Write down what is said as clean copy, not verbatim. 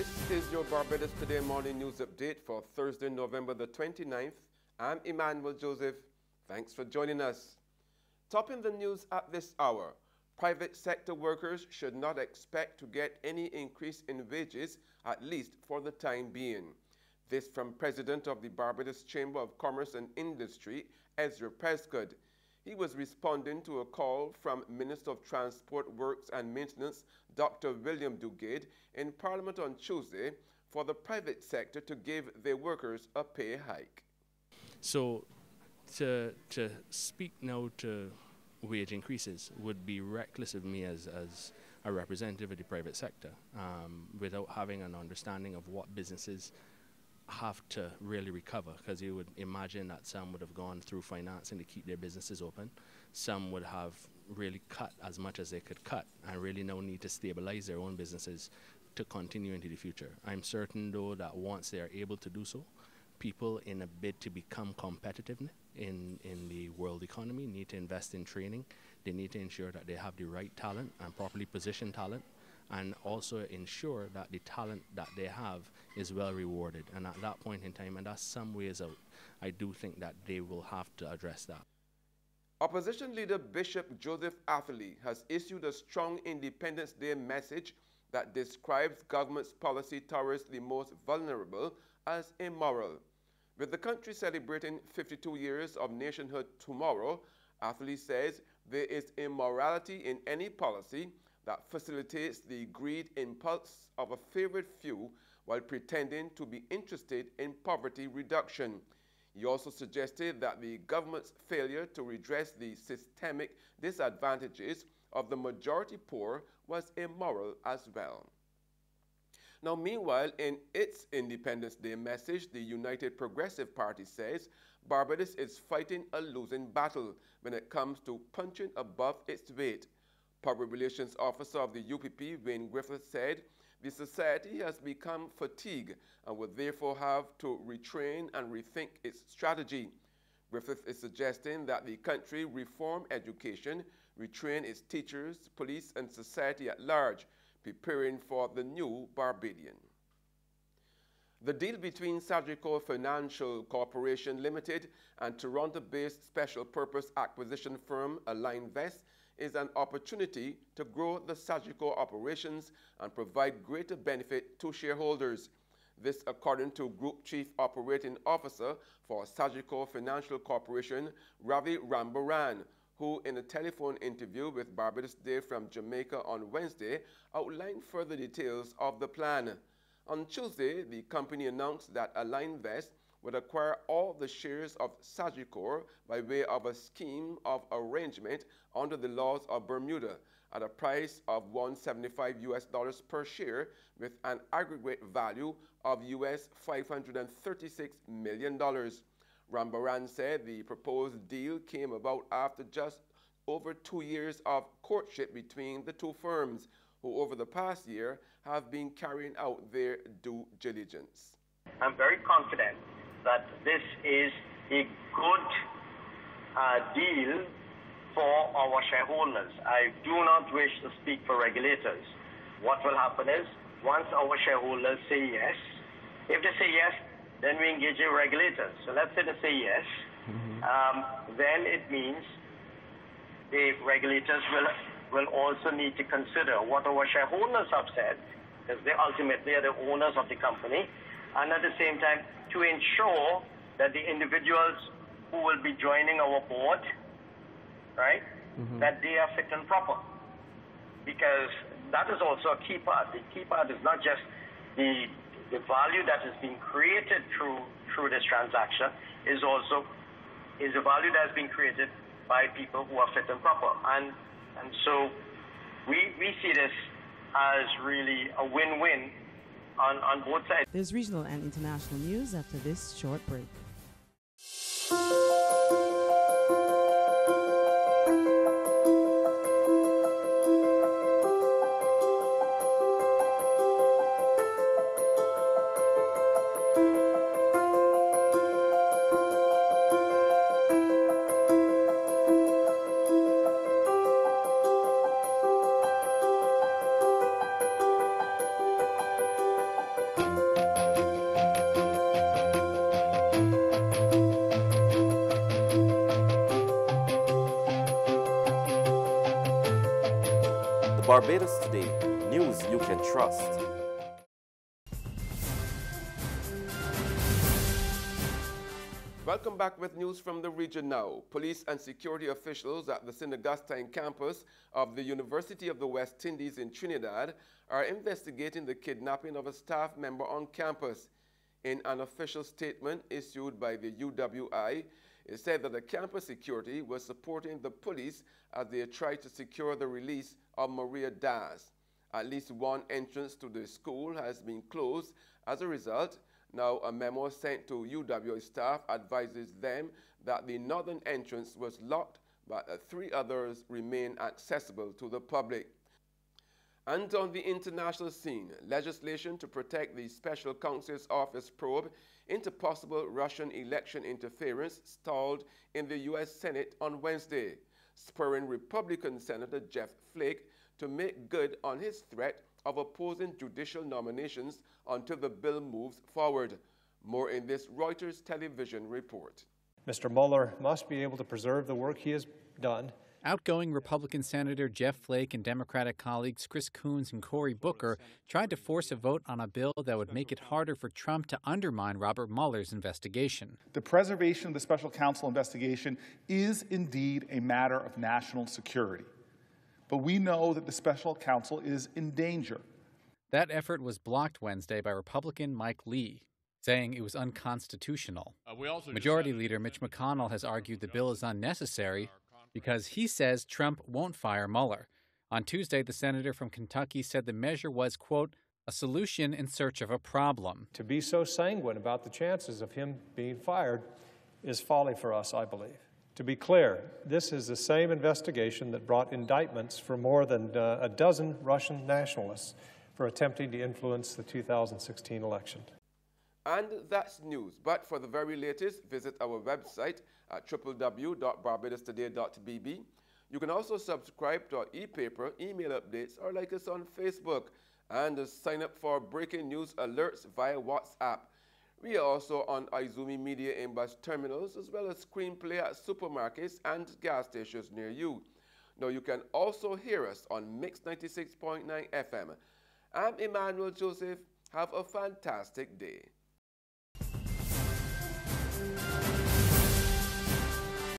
This is your Barbados Today morning news update for Thursday, November the 29th. I'm Emmanuel Joseph. Thanks for joining us. Topping the news at this hour, private sector workers should not expect to get any increase in wages, at least for the time being. This from President of the Barbados Chamber of Commerce and Industry, Ezra Prescott. He was responding to a call from Minister of Transport, Works and Maintenance, Dr. William Duguid, in Parliament on Tuesday for the private sector to give their workers a pay hike. So to speak now to wage increases would be reckless of me as a representative of the private sector without having an understanding of what businesses have to really recover, because you would imagine that some would have gone through financing to keep their businesses open. Some would have really cut as much as they could cut and really now need to stabilize their own businesses to continue into the future. I'm certain though that once they are able to do so, people in a bid to become competitive in the world economy need to invest in training. They need to ensure that they have the right talent and properly positioned talent, and also ensure that the talent that they have is well rewarded. And at that point in time, and that's some ways out, I do think that they will have to address that. Opposition leader Bishop Joseph Atherley has issued a strong Independence Day message that describes government's policy towards the most vulnerable as immoral. With the country celebrating 52 years of nationhood tomorrow, Atherley says there is immorality in any policy that facilitates the greed impulse of a favored few while pretending to be interested in poverty reduction. He also suggested that the government's failure to redress the systemic disadvantages of the majority poor was immoral as well. Now, meanwhile, in its Independence Day message, the United Progressive Party says Barbados is fighting a losing battle when it comes to punching above its weight. Public Relations Officer of the UPP, Wayne Griffith, said the society has become fatigued and would therefore have to retrain and rethink its strategy. Griffith is suggesting that the country reform education, retrain its teachers, police and society at large, preparing for the new Barbadian. The deal between Sagicor Financial Corporation Limited and Toronto-based special purpose acquisition firm Align-Vest is an opportunity to grow the Sagicor operations and provide greater benefit to shareholders. This according to Group Chief Operating Officer for Sagicor Financial Corporation, Ravi Rambaran, who in a telephone interview with Barbados Day from Jamaica on Wednesday outlined further details of the plan. On Tuesday, the company announced that Align-Vest would acquire all the shares of Sagicor by way of a scheme of arrangement under the laws of Bermuda at a price of $175 per share with an aggregate value of US $536 million. Rambaran said the proposed deal came about after just over 2 years of courtship between the two firms, who over the past year have been carrying out their due diligence. I'm very confident that this is a good deal for our shareholders. I do not wish to speak for regulators. What will happen is, once our shareholders say yes, if they say yes, then we engage the regulators. So let's say they say yes, then it means the regulators will also need to consider what our shareholders have said, because they ultimately are the owners of the company, and at the same time to ensure that the individuals who will be joining our board, right, that they are fit and proper. Because that is also a key part. The key part is not just the value that is being created through this transaction, is a value that has been created by people who are fit and proper. And so we see this as really a win-win on both sides. There's regional and international news after this short break. Barbados Today, news you can trust. Welcome back with news from the region now. Police and security officials at the St. Augustine campus of the University of the West Indies in Trinidad are investigating the kidnapping of a staff member on campus. In an official statement issued by the UWI, it said that the campus security was supporting the police as they tried to secure the release of Maria Daz. At least one entrance to the school has been closed as a result. Now, a memo sent to UWI staff advises them that the northern entrance was locked, but 3 others remain accessible to the public. And on the international scene, legislation to protect the Special Counsel's Office probe into possible Russian election interference stalled in the U.S. Senate on Wednesday, spurring Republican Senator Jeff Flake to make good on his threat of opposing judicial nominations until the bill moves forward. More in this Reuters television report. Mr. Mueller must be able to preserve the work he has done. Outgoing Republican Senator Jeff Flake and Democratic colleagues Chris Coons and Cory Booker tried to force a vote on a bill that would make it harder for Trump to undermine Robert Mueller's investigation. The preservation of the special counsel investigation is indeed a matter of national security. But we know that the special counsel is in danger. That effort was blocked Wednesday by Republican Mike Lee, saying it was unconstitutional. Majority Leader Mitch McConnell has argued the bill is unnecessary because he says Trump won't fire Mueller. On Tuesday, the senator from Kentucky said the measure was, quote, a solution in search of a problem. To be so sanguine about the chances of him being fired is folly for us, I believe. To be clear, this is the same investigation that brought indictments for more than a dozen Russian nationalists for attempting to influence the 2016 election. And that's news. But for the very latest, visit our website at www.barbadostoday.bb. You can also subscribe to our e-paper, email updates, or like us on Facebook, and sign up for breaking news alerts via WhatsApp. We are also on Izumi Media in bus terminals, as well as screenplay at supermarkets and gas stations near you. Now, you can also hear us on Mix 96.9 FM. I'm Emmanuel Joseph. Have a fantastic day.